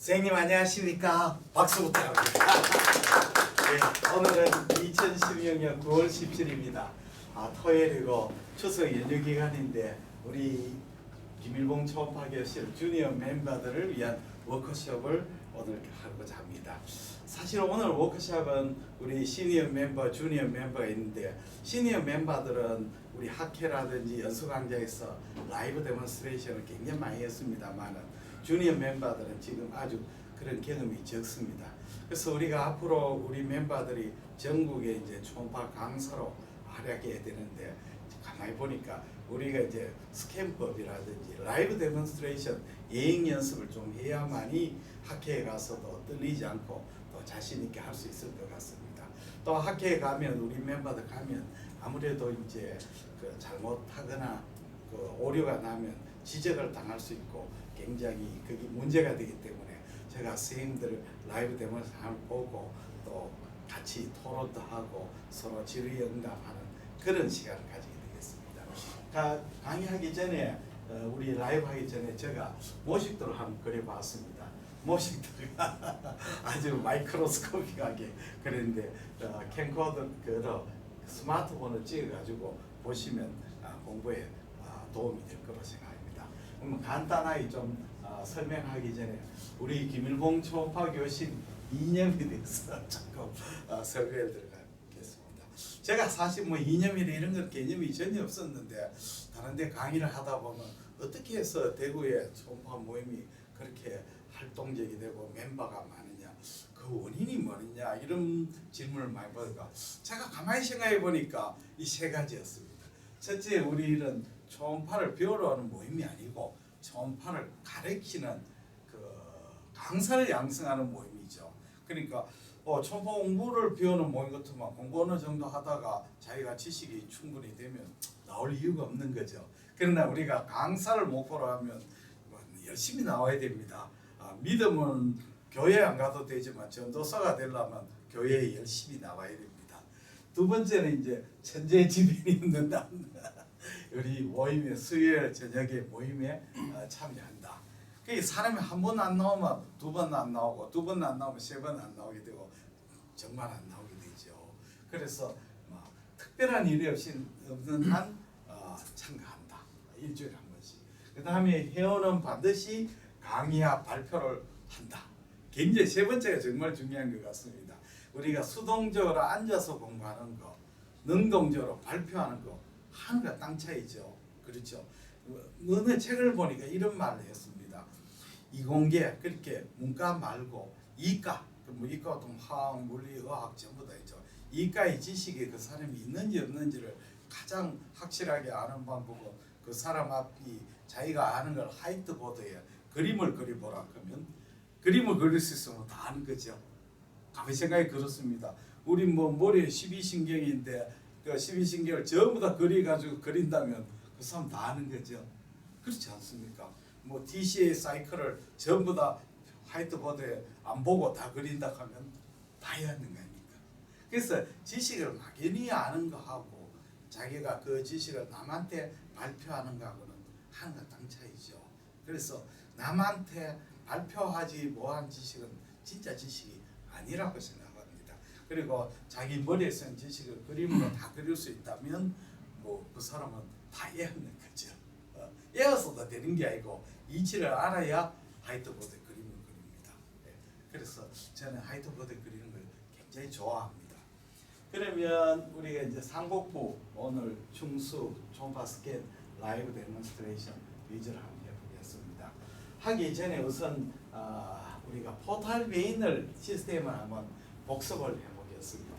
선생님 안녕하십니까? 박수 부탁합니다. 네, 오늘은 2016년 9월 17일입니다. 토요일이고 추석 연휴 기간인데 우리 김일봉 초음파 교실 주니어 멤버들을 위한 워크숍을 오늘 하고자 합니다. 사실 오늘 워크숍은 우리 시니어 멤버, 주니어 멤버가 있는데 시니어 멤버들은 우리 학회라든지 연수광장에서 라이브 데몬스트레이션을 굉장히 많이 했습니다만은 주니어 멤버들은 지금 아주 그런 경험이 적습니다. 그래서 우리가 앞으로 우리 멤버들이 전국에 이제 초음파 강사로 활약해야 되는데 가만히 보니까 우리가 이제 스캔법이라든지 라이브 데몬스트레이션 예행 연습을 좀 해야만이 학회에 가서도 떨리지 않고 또 자신 있게 할 수 있을 것 같습니다. 또 학회에 가면 우리 멤버들 가면 아무래도 이제 그 잘못하거나 그 오류가 나면 지적을 당할 수 있고 굉장히 그게 문제가 되기 때문에 제가 선생님들 라이브 데몬스트레이션을 보고 또 같이 토론도 하고 서로 질의응답하는 그런 시간을 가지게 되겠습니다. 강의하기 전에 우리 라이브 하기 전에 제가 모식도를 한번 그려봤습니다. 모식도가 아주 마이크로스코픽하게 그랬는데 캠코더로 스마트폰을 찍어가지고 보시면 공부에 도움이 될 거로 생각합니다. 그럼 간단하게 좀 설명하기 전에 우리 김일봉 초음파 교실 이념에 대해서 조금 설명을 들어가겠습니다. 제가 사실 뭐 이념이나 이런 건 개념이 전혀 없었는데 다른데 강의를 하다 보면 어떻게 해서 대구의 초음파 모임이 그렇게 활동적이 되고 멤버가 많으냐, 그 원인이 뭐냐 이런 질문을 많이 받으니까 제가 가만히 생각해 보니까 이 세 가지였습니다. 첫째, 우리는 초음파를 배우러 하는 모임이 아니고 초음파를 가르치는 그 강사를 양성하는 모임이죠. 그러니까 초음파 공부를 배우는 모임 같으면 공부 어느 정도 하다가 자기가 지식이 충분히 되면 나올 이유가 없는 거죠. 그러나 우리가 강사를 목표로 하면 열심히 나와야 됩니다. 믿음은 교회 안 가도 되지만 전도사가 되려면 교회에 열심히 나와야 됩니다. 두 번째는 이제 천재지변이 있는다. 우리 모임에 수요일 저녁에 모임에 참여한다. 그 사람이 한 번 안 나오면 두 번 안 나오고 두 번 안 나오면 세 번 안 나오게 되고 정말 안 나오게 되죠. 그래서 특별한 일이 없는 한 참가한다. 일주일에 한 번씩. 그 다음에 회원은 반드시 강의와 발표를 한다. 굉장히 세 번째가 정말 중요한 것 같습니다. 우리가 수동적으로 앉아서 공부하는 거, 능동적으로 발표하는 거 하늘과 땅 차이죠. 그렇죠. 어느 책을 보니까 이런 말을 했습니다. 이공계, 그렇게 문과 말고 이과, 뭐 이과 또 화학, 물리, 의학 전부 다 있죠. 이과의 지식이 그 사람이 있는지 없는지를 가장 확실하게 아는 방법은 그 사람 앞이 자기가 아는 걸 화이트보드에 그림을 그려보라 그러면 그림을 그릴 수 있으면 다 아는 거죠. 가만히 생각이 그렇습니다. 우리 뭐 머리에 12신경인데 그 12신경을 전부 다 그려가지고 그린다면 그 사람 다 아는 거죠. 그렇지 않습니까? 뭐 DCA 사이클을 전부 다 화이트보드에 안 보고 다 그린다 하면 봐야 하는 거 아닙니까? 그래서 지식을 막연히 아는 거하고 자기가 그 지식을 남한테 발표하는 거하고는 하늘과 땅 차이죠. 그래서 남한테 발표하지 못한 지식은 진짜 지식이 아니라고 생각합니다. 그리고 자기 머리에 쓴 지식을 그림으로 다 그릴 수 있다면 뭐 그 사람은 다 외우는 거죠. 외워서도 되는 게 아니고 이치를 알아야 화이트보드에 그림을 그립니다. 그래서 저는 화이트보드에 그리는 걸 굉장히 좋아합니다. 그러면 우리가 이제 상복부 오늘 충수 초음파 스캔 라이브 데몬스트레이션 위주로 한번 해보겠습니다. 하기 전에 우선 우리가 포탈 베인을 시스템을 한번 복습을 해보겠습니다.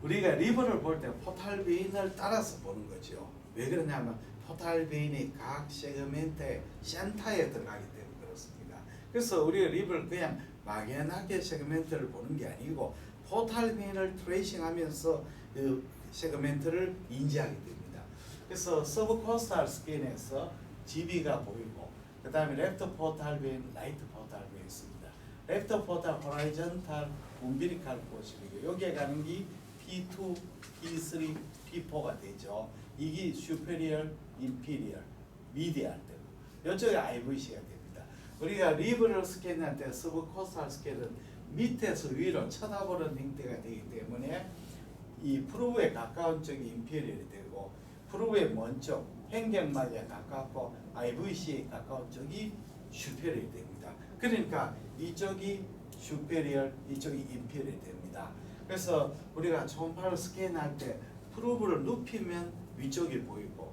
우리가 리본을 볼 때 포탈 베인을 따라서 보는 거죠. 왜 그러냐면 포탈 베인이 각 세그멘트의 센터에 들어가기 때문에 그렇습니다. 그래서 우리가 리본을 그냥 막연하게 세그멘트를 보는 게 아니고 포탈 베인을 트레이싱하면서 그 세그멘트를 인지하게 됩니다. 그래서 서브코스탈 스캔에서 GB가 보이고 그 다음에 레프트 포탈 베인, 라이트 포탈 베인 있습니다. 레프트 포탈 호라이전탈 umbilical 보시고 여기에 가는 게 P2, P3, P4가 되죠. 이게 superior, inferior, medial 되고 이쪽에 IVC가 됩니다. 우리가 리브를 스캔할 때 서브코스탈 스캔은 밑에서 위로 쳐다보는 형태가 되기 때문에 이 프루브에 가까운 쪽이 인피리얼이 되고 프루브의 먼 쪽 행경막에 가깝고 IVC에 가까운 쪽이 슈페리얼이 됩니다. 그러니까 이쪽이 슈페리얼, 이쪽이 인피리얼이 됩니다. 그래서 우리가 초음파를 스캔할 때 프루브를 눕히면 위쪽이 보이고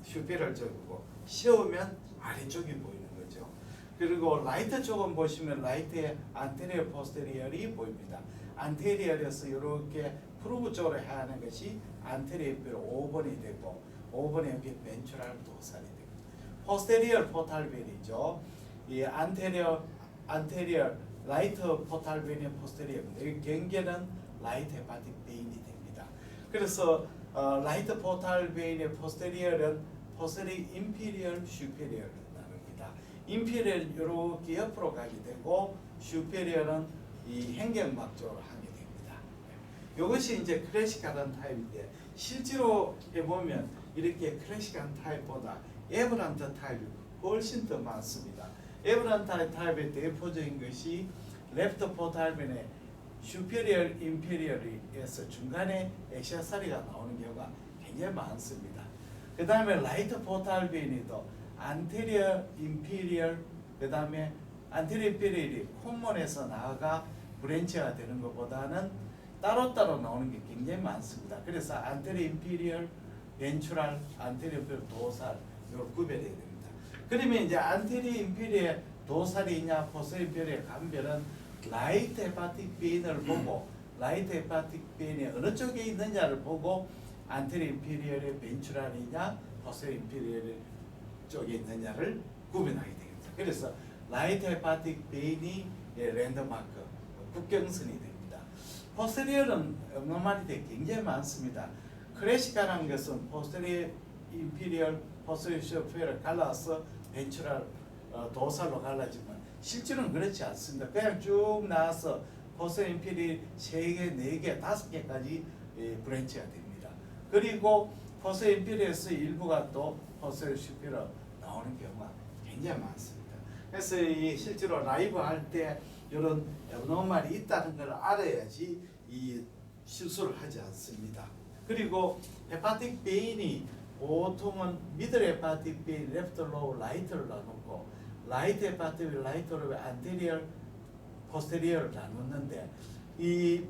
슈페리얼 쪽이고 씌우면 아래쪽이 보이는 거죠. 그리고 라이트 쪽은 보시면 라이트의 안테리어 포스테리얼이 보입니다. 안테리얼에서 이렇게 프루브 쪽으로 향하는 것이 안테리어 뼈 5번이 되고 5번에 여기 벤츄랄 도살이 됩니다. 포스테리얼 포탈벤이죠. 이 안테리어 라이트 포탈벤의 포스테리어입니다. 이 경계는 라이트 헤파틱 베인이 됩니다. 그래서 라이트 포탈벤의 포스테리얼은 포스테리 인피리얼 슈페리얼을 나눕니다. 인피리얼 이렇게 옆으로 가게 되고 슈페리얼은 이 행경막 쪽으로 하게 됩니다. 이것이 이제 클래식한 타입인데 실제로 해보면 이렇게 클래식한 타입보다 에버란트 타입이 훨씬 더 많습니다. 에버란트 타입의 대표적인 것이 랩트 포탈벤의 슈페리얼 인피리얼에서 중간에 액시아사리가 나오는 경우가 굉장히 많습니다. 그 다음에 라이트 포탈벤이도 안테리어 인피리얼 그 다음에 안테리어 인피리얼이 콤몬에서 나아가 브랜치가 되는 것보다는 따로따로 나오는 게 굉장히 많습니다. 그래서 안테리어 인피리얼, 벤츄랄, 안테리어 인피리얼, 도살 이걸 구별해야 됩니다. 그러면 이제 안테리어 인피리얼 도살이 있냐 포스테리어 인피리얼 감별은 라이트 헤파틱 베인을 보고 라이트 헤파틱 베인이 어느 쪽에 있느냐를 보고 안테리어 인피리얼의 벤츄랄이냐 포스테리어 인피리얼 쪽에 있느냐를 구분하게 됩니다. 그래서 라이트 헤파틱 베인이 랜드마크 국경선이 됩니다. 포스테리얼은 اب노멀리티 굉장히 많습니다. 클래식한 것은 포스테리어 인피리얼, 포스테리어 슈페리얼을 갈라서 벤츄랄 도살로 갈라지만 실제로는 그렇지 않습니다. 그냥 쭉 나와서 포스테리어 인피리얼 3개, 4개, 5개까지 브랜치가 됩니다. 그리고 포스테리어 인피리얼에서 일부가 또 포스테리어 슈페리얼 나오는 경우가 굉장히 많습니다. 그래서 이 실제로 라이브 할 때 이런 앱노멀이 있다는 걸 알아야지 이 실수를 하지 않습니다. 그리고 헤파틱 베인이 보통은 미들 헤파틱 베인, 레프트 로우, 라이트를 나누고 라이트 헤파틱 베인, 라이트 로우, 안테리어, 포스테리어를 나누는데 이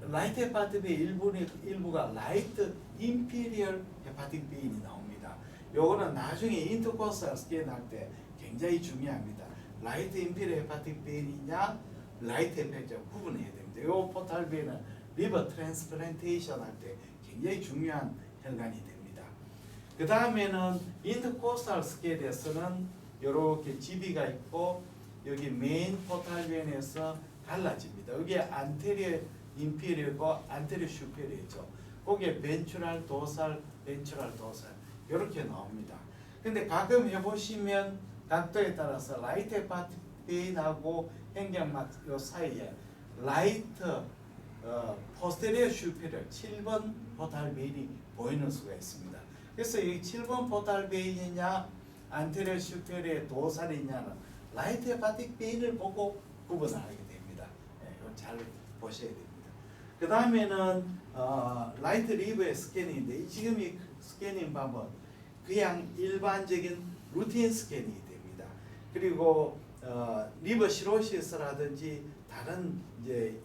라이트 헤파틱 베인 일부가 라이트 인피리얼 헤파틱 베인이 나옵니다. 요거는 나중에 인터코스탈 스캔할 때 굉장히 중요합니다. 라이트 인피리얼 헤파틱 베인이냐 라이트 헤파틱 구분해야 됩니다. 요 포탈벤은 리버 트랜스플란테이션 할 때 굉장히 중요한 혈관이 됩니다. 그 다음에는 인터코스탈 스캔에서는 이렇게 지비가 있고 여기 메인 포탈벤에서 갈라집니다. 여기 안테리어 인피리얼고 안테리어 슈페리얼이죠. 거기에 벤츄랄 도살, 벤츄랄 도살 이렇게 나옵니다. 근데 가끔 해보시면 각도에 따라서 라이트 헤파틱 베인하고 행경막 요 사이에 라이트 포스테리어 슈페리얼 7번 포탈베인이 보이는 수가 있습니다. 그래서 이 7번 포탈베인이냐 안테리어 슈페리얼의 도살이냐는 라이트 헤파틱 베인을 보고 구분하게 됩니다. 이건 잘 보셔야 됩니다. 그 다음에는 라이트 리버의 스캐닝인데 지금 이 스캐닝 방법 그냥 일반적인 루틴 스캐닝이 됩니다. 그리고 리버 시로시스라든지 다른 이제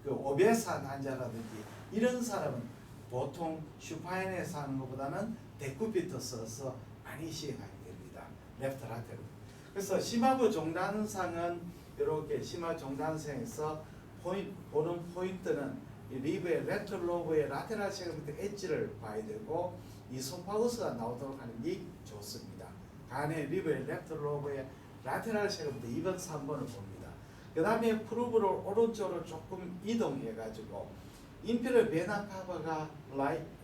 그 오베스한 환자라든지 이런 사람은 보통 슈파인에서 하는 것보다는 데쿠비트 써서 많이 시행하게 됩니다. 레프트 라테로. 그래서 심화부 종단상은 이렇게 심화 종단상에서 보는 포인트는 이 리버의 레프트 로브의 라테랄 세그먼트 엣지를 봐야 되고 이 소파구스가 나오도록 하는 게 좋습니다. 간의 리버의 레프트 로브의 라테랄 세그먼트 2번, 3번을 봅니다. 그 다음에 프루브를 오른쪽으로 조금 이동해가지고 인피리얼 베나 카바가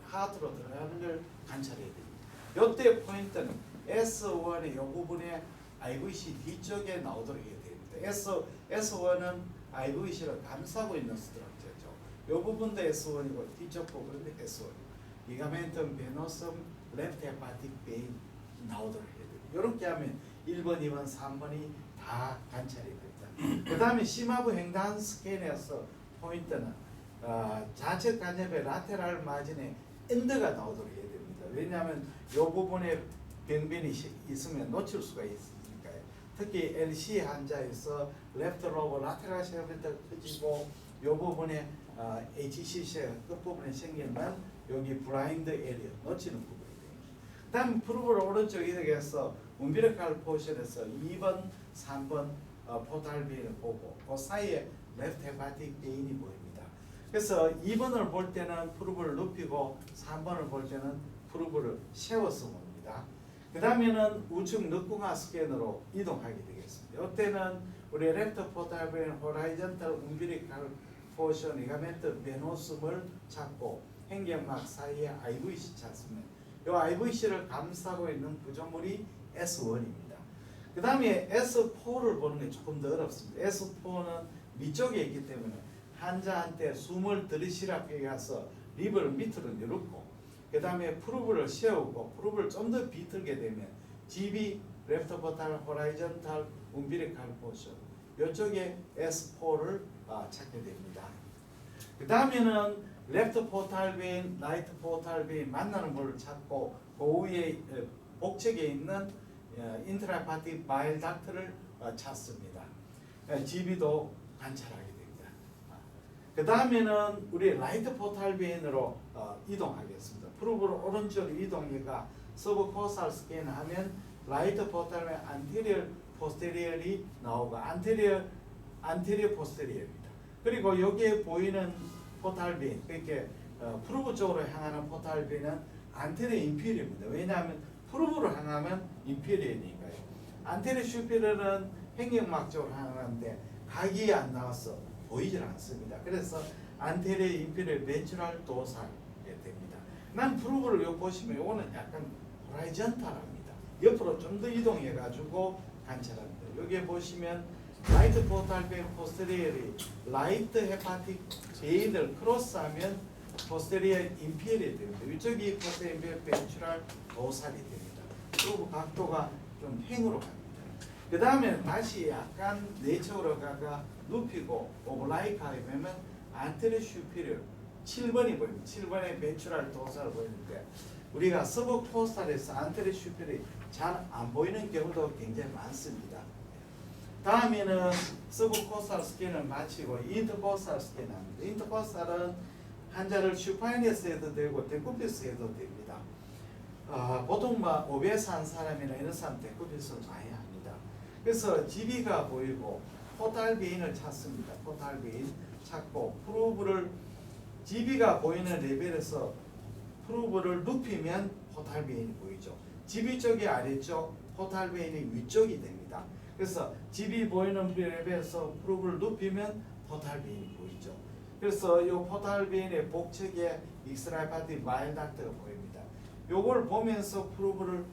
하트로 들어가는 걸 관찰해야 됩니다. 이때 포인트는 S1의 이 부분에 IVC 뒤쪽에 나오도록 해야 됩니다. S1은 IVC를 감싸고 있는 스트럭처죠. 이 부분도 S1이고 뒤쪽 부분도 S1. 리가멘텀 베노섬 레프트 헤파틱 베인 나오도록 해야 됩니다. 이렇게 하면 1번, 2번, 3번이 다 관찰이 됩니다. 그 다음에 심하부 횡단 스캔에서 포인트는 좌측 간접의 라테랄 마진에 엔드가 나오도록 해야 됩니다. 왜냐하면 이 부분에 병변이 있으면 놓칠 수가 있으니까요. 특히 LC 환자에서 레프트 로버 라테랄 쉐어벤트가 커지고 이 부분에 HCC가 끝부분에 생기면 여기 블라인드 에리어 놓치는 부분이 됩니다. 다음 프루브를 오른쪽 이동해서 umbilical 포션에서 2번, 3번 포탈빈을 보고 그 사이에 레프트 헤파틱 베인이 보입니다. 그래서 2번을 볼 때는 프루브를 눕히고 3번을 볼 때는 프루브를 세워서 봅니다. 그 다음에는 우측 늑궁화 스캔으로 이동하게 되겠습니다. 이때는 우리 레프트 포탈빈 호라이전탈 umbilical 포션 리가멘트 베노숨을 찾고 행경막 사이에 IVC 찾습니다. 이 IVC를 감싸고 있는 구조물이 S1입니다. 그 다음에 S4를 보는 게 조금 더 어렵습니다. S4는 밑쪽에 있기 때문에 환자한테 숨을 들이쉬라고 가서 립을 밑으로 누르고 그 다음에 프루브를 세우고 프루브를 좀 더 비틀게 되면 GB 레프트 포탈 호라이전탈 umbilical 포션 이쪽에 S4를 찾게 됩니다. 그 다음에는 레프트 포탈 베인, 라이트 포탈 베인 만나는 볼을 찾고 그 위에 복측에 있는 인트라파틱 바일 닥트를 찾습니다. GB도 관찰하게 됩니다. 그 다음에는 우리 라이트 포탈 베인으로 이동하겠습니다. 프루브를 오른쪽으로 이동해가 서브코스탈 스캔을 하면 라이트 포탈 베인 안테리얼 포스테리얼이 나오고 안테리얼 포스테리얼입니다. 그리고 여기에 보이는 포탈빈, 그러니까 프루브 쪽으로 향하는 포탈빈은 안테리어 인피리어입니다. 왜냐하면 프루브로 향하면 인피리어니까요. 안테리어 슈피리어는 행경막 쪽으로 향하는데 각이 안 나와서 보이질 않습니다. 그래서 안테리어 인피리어 벤츄랄 도살이 됩니다. 난 프루브를 여기 보시면 이거는 약간 호라이전탈합니다. 옆으로 좀 더 이동해 가지고 관찰합니다. 여기 보시면 라이트 포탈 베인 포스테리얼이 라이트 헤파틱 베인을 크로스하면 포스테리얼 인피리얼이 됩니다. 이쪽이 포스테리얼 벤츄랄 도살이 됩니다. 그리고 각도가 좀 행으로 갑니다. 그 다음에 다시 약간 내쪽으로 가가 눕히고 오블라이크하게 되면 안테리어 슈피리얼 7번이 보입니다. 7번의 벤츄랄 도살을 보이는데 우리가 서브코스탈에서 안테리어 슈피리얼이 잘 안 보이는 경우도 굉장히 많습니다. 다음에는 서브코스탈 스캔을 마치고 인터코스탈 스캔을 합니다. 인터코스탈은 환자를 슈파인에서 해도 되고 데쿠피스 해도 됩니다. 보통 오베스 한 사람이나 이런 사람 데쿠피스 많이 합니다. 그래서 GB가 보이고 포탈 베인을 찾습니다. 포탈 베인 찾고 프루브를 GB가 보이는 레벨에서 프루브를 눕히면 포탈 베인이 보이죠. GB 쪽이 아래쪽, 포탈 베인이 위쪽이 됩니다. 그래서 집이 보이는 레벨에서 프루브를 눕히면 포탈 베인이 보이죠. 그래서 이 포탈 베인의 복측에 익스트라파틱 마일 닥트가 보입니다. 요걸 보면서 프루브를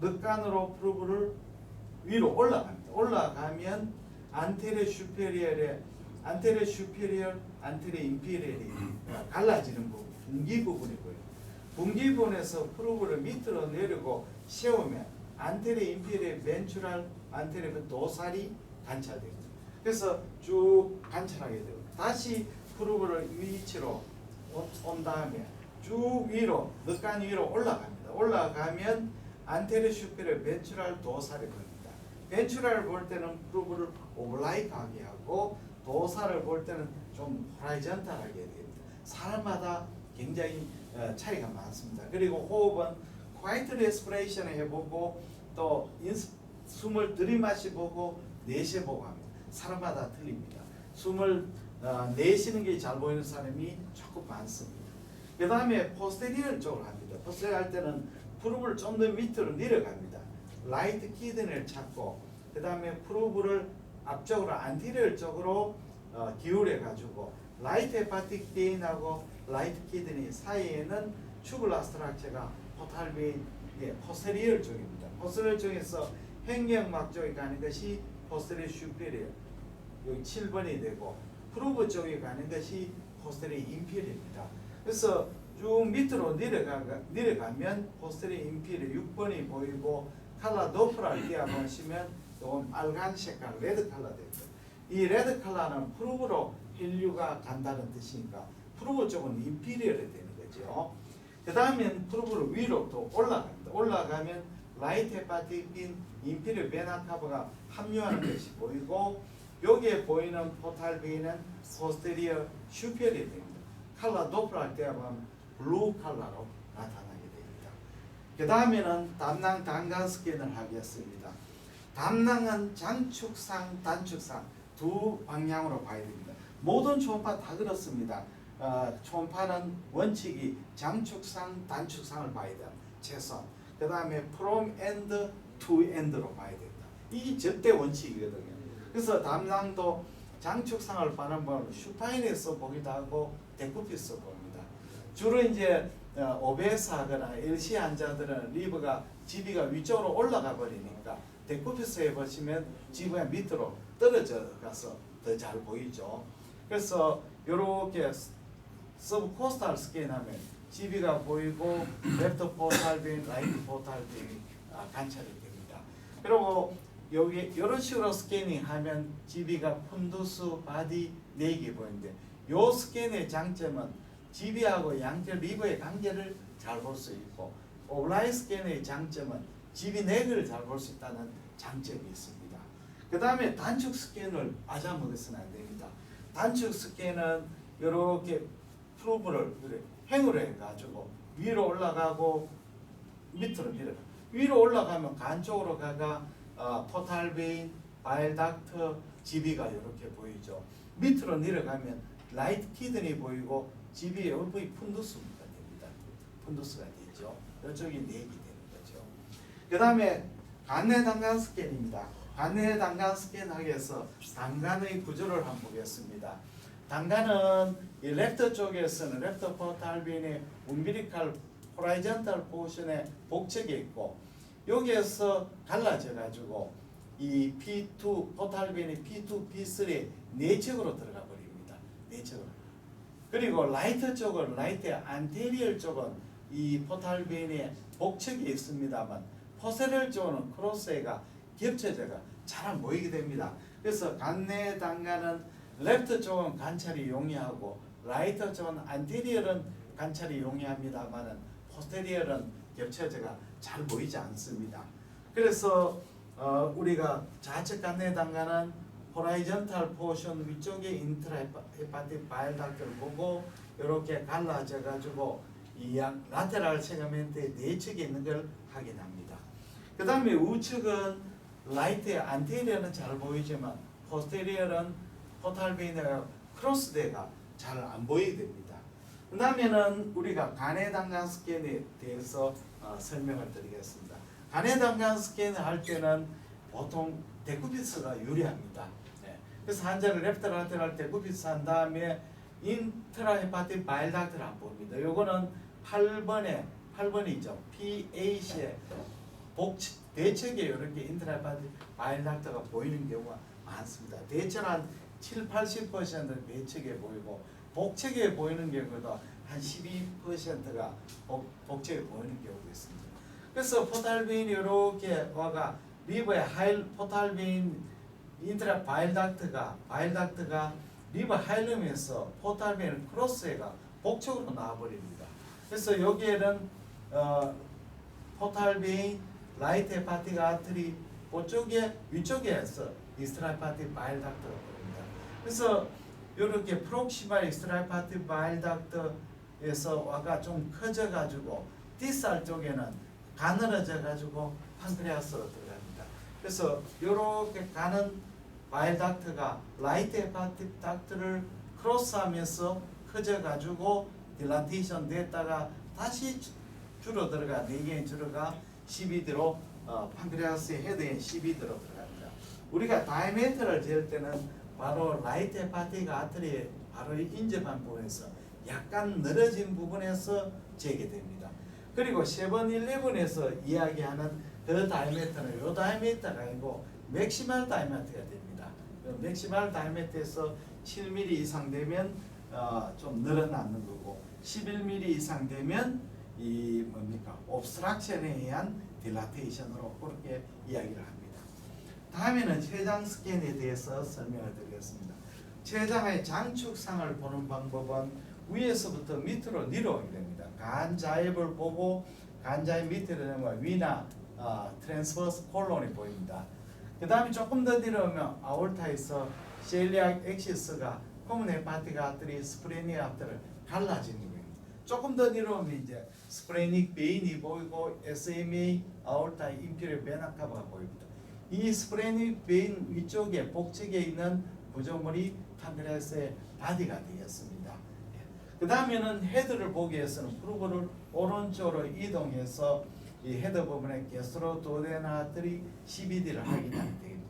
늑간으로 프루브를 위로 올라갑니다. 올라가면 안테리어 슈페리얼, 안테리어 인피리얼이 갈라지는 부분, 분기 부분이 보여요. 분기 부분에서 프루브를 밑으로 내리고 세우면 안테리어 인피리얼 벤츄랄 안테리어 도살이 관찰됩니다. 그래서 쭉 관찰하게 됩니다. 다시 프루브를 위치로 온 다음에 쭉 위로 늑간 위로 올라갑니다. 올라가면 안테리어 슈페리얼 벤츄랄 도살이 보입니다. 벤츄랄을 볼 때는 프루브를 오블라이크하게 하고 도살을 볼 때는 좀 호라이전탈하게 됩니다. 사람마다 굉장히 차이가 많습니다. 그리고 호흡은 콰이트 레스피레이션을 해보고 또 숨을 들이마셔보고 내쉬어보고 합니다. 사람마다 틀립니다. 숨을 내쉬는 게 잘 보이는 사람이 조금 많습니다. 그 다음에 포스테리얼 쪽으로 합니다. 포스테리얼 할 때는 프루브를 좀 더 밑으로 내려갑니다. 라이트 키드니를 찾고 그 다음에 프루브를 앞쪽으로 안티리얼 쪽으로 기울여 가지고 라이트 헤파틱 베인하고 라이트 키드니 사이에는 튜블라 스트럭처가 포탈 베인의 포스테리얼 쪽입니다. 포스테리얼 쪽에서 행경막 쪽에 가는 것이 포스테리얼 슈페리얼 여기 7번이 되고 프루브 쪽에 가는 것이 포스테리얼 인피리얼입니다. 그래서 쭉 밑으로 내려가면 포스테리얼 인피리얼 6번이 보이고 칼라 도플라를 띄어보시면 요건 빨간 색깔 레드 컬러 됩니다. 이 레드 컬러는 프루브로 혈류가 간다는 뜻이니까 프루브 쪽은 인피리어를 되는 거죠. 그 다음엔 프루브를 위로 또 올라갑니다. 올라가면 라이트 헤파티빈 인피리어 베나카바가 함유하는 것이 보이고 여기에 보이는 포탈빈은 포스테리어 슈페리어 됩니다. 컬러 도플할 때 보면 블루 컬러로 나타나게 됩니다. 그 다음에는 담낭 단간 스캔을 하겠습니다. 담낭은 장축상, 단축상 두 방향으로 봐야 됩니다. 모든 초음파 다 그렇습니다. 초음파는 원칙이 장축상, 단축상을 봐야 돼요. 최소한. 그 다음에 from end to end로 봐야 됩니다. 이게 절대 원칙이거든요. 그래서 담낭도 장축상을 봐는 번 슈파인에서 보기도 하고 데쿠피에서 봅니다. 주로 이제 오베스 하거나 LC 환자들은 리버가 GB가 위쪽으로 올라가 버리니까 데쿠피스에 보시면 GB가 밑으로 떨어져 가서 더 잘 보이죠. 그래서 이렇게 서브코스탈 스캔하면 GB가 보이고 랩터 포탈빈, 라이트 포탈빈이 관찰이 됩니다. 그리고 여기 이런 식으로 스캐닝하면 GB가 푼두스, 바디 4개 보이는데 이 스캔의 장점은 GB하고 양쪽 리버의 관계를 잘 볼 수 있고 온라인 스캔의 장점은 GB 넥을 잘 볼 수 있다는 장점이 있습니다. 그 다음에 단축 스캔을 맞아먹어서는 안 됩니다. 단축 스캔은 이렇게 프로브를 행으로 해가지고 위로 올라가고 밑으로 내려가. 위로 올라가면 간 쪽으로 가가 포탈베인, 바일닥트, GB가 이렇게 보이죠. 밑으로 내려가면 라이트 키드니 보이고 GB의 얼굴이 푼두스가 됩니다. 푼두스가 되죠. 이쪽이 내기 되는 거죠. 그 다음에 간내 단간 스캔입니다. 간내 단간 스캔 하기 위해서 단간의 구조를 한번 보겠습니다. 단간은 이 랩터 쪽에서는 랩터 포탈빈의 umbilical horizontal 포션의 복측에 있고 여기에서 갈라져 가지고 이 P2 포탈빈이 P2, P3 내측으로 들어가 버립니다. 내측으로. 그리고 라이트 쪽은 라이트 안테리얼 쪽은 이 포탈빈의 복측에 있습니다만 포세럴 쪽은 크로스가 겹쳐져가 잘 안 보이게 됩니다. 그래서 간내 단간은 레프트 쪽은 관찰이 용이하고 라이트 쪽은 안테리얼은 관찰이 용이합니다만은 포스테리얼은 겹쳐져가 잘 보이지 않습니다. 그래서 우리가 좌측 간내 단간은 호라이전탈 포션 위쪽에 인트라헤파틱 바일닥트를 보고 이렇게 갈라져 가지고 이 라테랄 세그멘트의 내측에 있는 걸 확인합니다. 그 다음에 우측은 라이트의 안테리어는 잘 보이지만 포스테리얼은 포탈베인과 크로스대가 잘 안 보이게 됩니다. 그 다음에는 우리가 간의 단간 스캔에 대해서 설명을 드리겠습니다. 간의 단간 스캔을 할 때는 보통 데쿠피스가 유리합니다. 네. 그래서 환자를 랩터라테랄 데쿠피스 한 다음에 인트라헤파틱 바일닥트를 안 봅니다. 요거는 8번이죠. PAC의 대척에 이렇게 인트라헤파틱 바일닥트가 보이는 경우가 많습니다. 대체는 한 7-80%는 대척에 보이고 복척에 보이는 경우도 한 12%가 복척에 보이는 경우가 있습니다. 그래서 포탈빈이 이렇게 와가 리버의 하일 포탈빈 인트라 바일닥트가 리버 하일름에서 포탈빈을 크로스해가 복척으로 나와버립니다. 그래서 여기에는 포탈빈 라이트 헤파틱 아트리 그쪽에 위쪽에서 익스트라헤파틱 바일닥트가 보입니다. 그래서 이렇게 프록시말 익스트라헤파틱 바일닥트에서 와가 좀 커져 가지고 디살 쪽에는 가늘어져 가지고 판크레아스로 들어갑니다. 그래서 이렇게 가는 바일닥트가 라이트 헤파틱 닥트를 크로스하면서 커져 가지고 딜라테이션 됐다가 다시 줄어들어가 4개인 줄어가 12도로 판크레아스의 헤드인 12도로 들어갑니다. 우리가 다이메트를 잴 때는 바로 라이트 헤파틱 아트리 바로 인접한 부분에서 약간 늘어진 부분에서 재게 됩니다. 그리고 7-11에서 이야기하는 그 다이메트는 요 다이메트가 아니고 맥시멀 다이메트가 됩니다. 맥시멀 다이메트에서 7mm 이상 되면 좀 늘어나는 거고 11mm 이상 되면 이 뭡니까 옵스트럭션에 의한 딜라테이션으로 그렇게 이야기를 합니다. 다음에는 췌장 스캔에 대해서 설명을 드리겠습니다. 췌장의 장축상을 보는 방법은 위에서부터 밑으로 내려오게 됩니다. 간자입을 보고 간자입 밑으로 내려오면 위나 트랜스버스 콜론이 보입니다. 그 다음에 조금 더 내려오면 아올타에서 셀리악 엑시스가 코먼 헤파틱 아트리, 스프레닉 아트를 갈라지는 거예요. 조금 더 내려오면 이제 스프레닉 베인이 보이고 SMA, 아올타, 인피리어 베나 카바가 보입니다. 이 스프레닉 베인 위쪽에 복측에 있는 구조물이 판크레아스의 바디가 되겠습니다. 그 다음에는 헤드를 보기 위해서는 프루브를 오른쪽으로 이동해서 이 헤드 부분에 게스트로두오데나아트리 CBD를 확인하게 됩니다.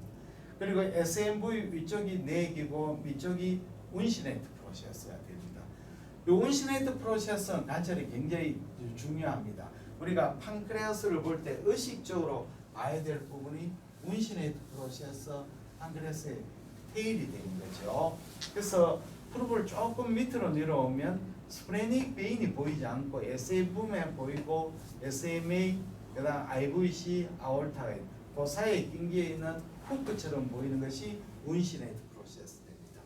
그리고 SMV 위쪽이 내기고 밑쪽이 운시네이트 프로세서가 됩니다. 이 운시네이트 프로세서는 관찰이 굉장히 중요합니다. 우리가 판크레아스를 볼 때 의식적으로 봐야 될 부분이 운시네이트 프로세서, 판크레아스의 테일이 되는 거죠. 그래서 프루브를 조금 밑으로 내려오면 스프레닉 베인이 보이지 않고 SF만 보이고 SMA, 그다음 IVC, 아올타가 그 사이에 낀게 있는 후크처럼 보이는 것이 운시네이트 프로세스 됩니다.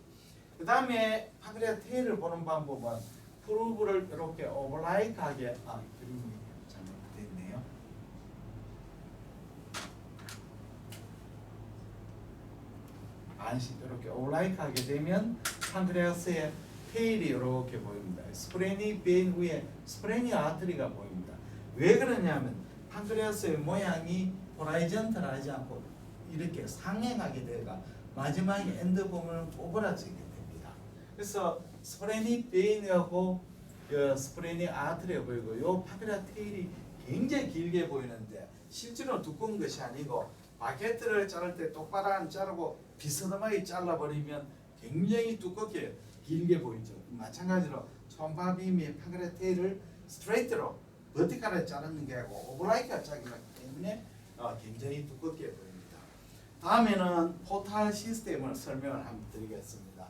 그 다음에 판크레아 테일을 보는 방법은 프루브를 이렇게 오버라이크하게 그림이 잘못됐네요. 반씩 이렇게 오버라이크하게 되면 판크레아스의 테일이 이렇게 보입니다. 스프레닉 베인 위에 스프레닉 아트리가 보입니다. 왜 그러냐면 판크레아스의 모양이 호라이전탈하지 않고 이렇게 상행하게 되가 마지막에 엔드 부분을 오그라지게 됩니다. 그래서 스프레닉 베인하고 스프레닉 아트리가 보이고 요 판크레아 테일이 굉장히 길게 보이는데 실제로 두꺼운 것이 아니고 바게트를 자를 때 똑바로 안 자르고 비스듬하게 잘라버리면 굉장히 두껍게 길게 보이죠. 마찬가지로 촌바빔이 판크레아 테일을 스트레이트로 버티컬에 자르는 게 아니고 오버라이크가 자르기 때문에 굉장히 두껍게 보입니다. 다음에는 포탈 시스템을 설명을 한번 드리겠습니다.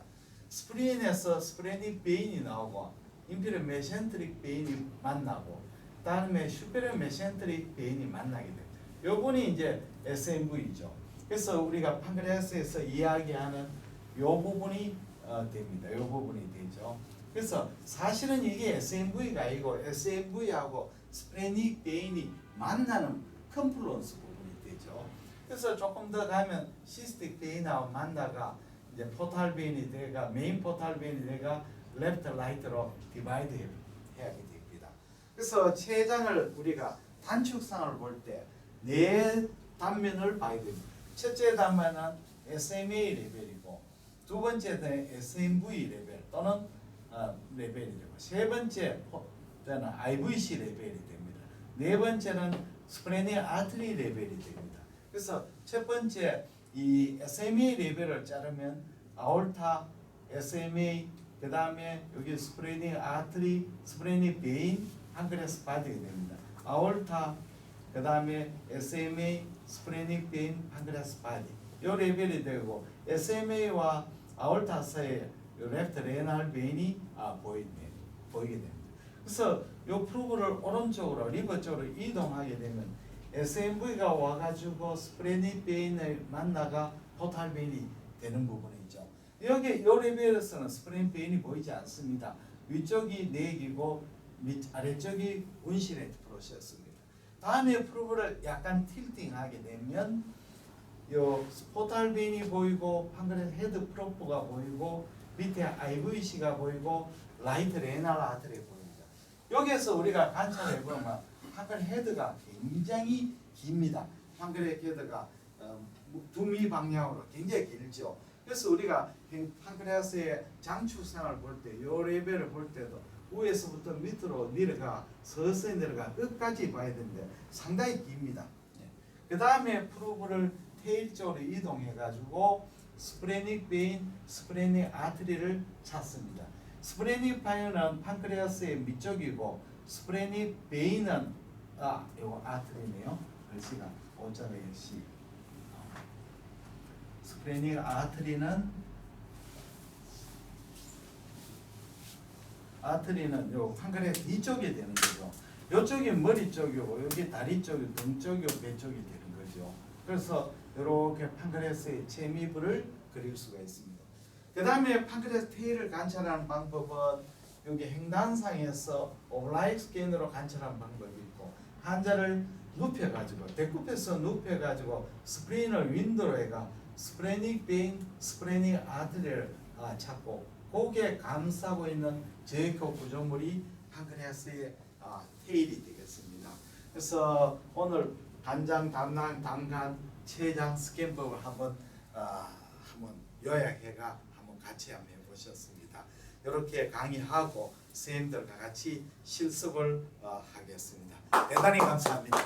스프린에서 스프레닉 베인이 나오고 인피리어 메센트릭 베인이 만나고 다음에 슈페리어 메센트릭 베인이 만나게 됩니다. 요분이 이제 SMV죠. 그래서 우리가 판크레아스에서 이야기하는 요 부분이 됩니다. 요 부분이 되죠. 그래서 사실은 이게 SMV가 아니고 SMV하고 스프레닉 베인이 만나는 컴플루언스 부분이 되죠. 그래서 조금 더 가면 시스틱 베인하고 만나가 이제 포탈 베인이 되가 메인 포탈 베인이 되가 레프트 라이트로 디바이드 해야 됩니다. 그래서 췌장을 우리가 단축상을 볼 때 네 단면을 봐야 됩니다. 첫째 단면은 SMA 레벨이고 두 번째는 SMV 레벨 또는 레벨이 되고 세 번째는 IVC 레벨이 됩니다. 네 번째는 스프레닉 아트리 레벨이 됩니다. 그래서 첫 번째 이 SMA 레벨을 자르면 아올타, SMA, 그 다음에 여기 스프레닉 아트리, 스프레닉 베인, 판크레아스 바디가 됩니다. 아올타, 그 다음에 SMA, 스프레닉 베인, 판크레아스 바디 이 레벨이 되고 SMA와 아올타 사이에 레프트 레날 베인이 보이게 됩니다. 그래서 이 프루브를 오른쪽으로 리버 쪽으로 이동하게 되면 SMV가 와가지고 스프레닉 베인을 만나가 포탈 베인이 되는 부분이죠. 여기 이 레벨에서는 스프레닉 베인이 보이지 않습니다. 위쪽이 내기고 아래쪽이 운시네이트 프로세스입니다. 다음에 프루브를 약간 틸팅하게 되면 요 포탈 베인이 보이고 판크레아스 헤드 프로프가 보이고 밑에 IVC가 보이고 라이트 레날 아트리 보입니다. 여기에서 우리가 관찰해 보면 판크레아스 헤드가 굉장히 깁니다. 판크레아스 헤드가 두미 방향으로 굉장히 길죠. 그래서 우리가 판크레아스의 장축상을 볼 때, 이 레벨을 볼 때도 위에서부터 밑으로 내려가 서서히 내려가 끝까지 봐야 되는데 상당히 깁니다. 그 다음에 프루브를 테일 쪽으로 이동해 가지고 스프레닉 베인, 스프레닉 아트리를 찾습니다. 스프레닉 바이오는 판크레아스의 밑쪽이고 스프레닉 베인은 요거 아트리네요. 글씨가 오자의 시. 스프레닉 아트리는 요 판크레아스 뒤쪽에 되는 거죠. 요쪽이 머리 쪽이고 여기 다리 쪽이 등 쪽이고 배 쪽이 되는 거죠. 그래서 이렇게 판크레아스의 체미부를 그릴 수가 있습니다. 그 다음에 판크레아스 테일을 관찰하는 방법은 여기 행단상에서 오브라이트 스캔으로 관찰하는 방법이 있고, 환자를 눕혀가지고 배꼽에서 눕혀가지고 스프레인을 윈도로 해가 스프레닉 베인, 스프레닉 아트리를 찾고 거기에 감싸고 있는 저혈구 구조물이 판크레아스의 테일이 되겠습니다. 그래서 오늘 간장, 담낭, 당간, 췌장 스캔법을 한번 요약해가 한번 같이 한번 해보셨습니다. 이렇게 강의하고 선생님들과 같이 실습을 하겠습니다. 대단히 감사합니다.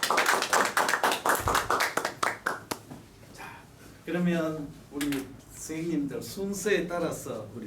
자, 그러면 우리 선생님들 순서에 따라서 우리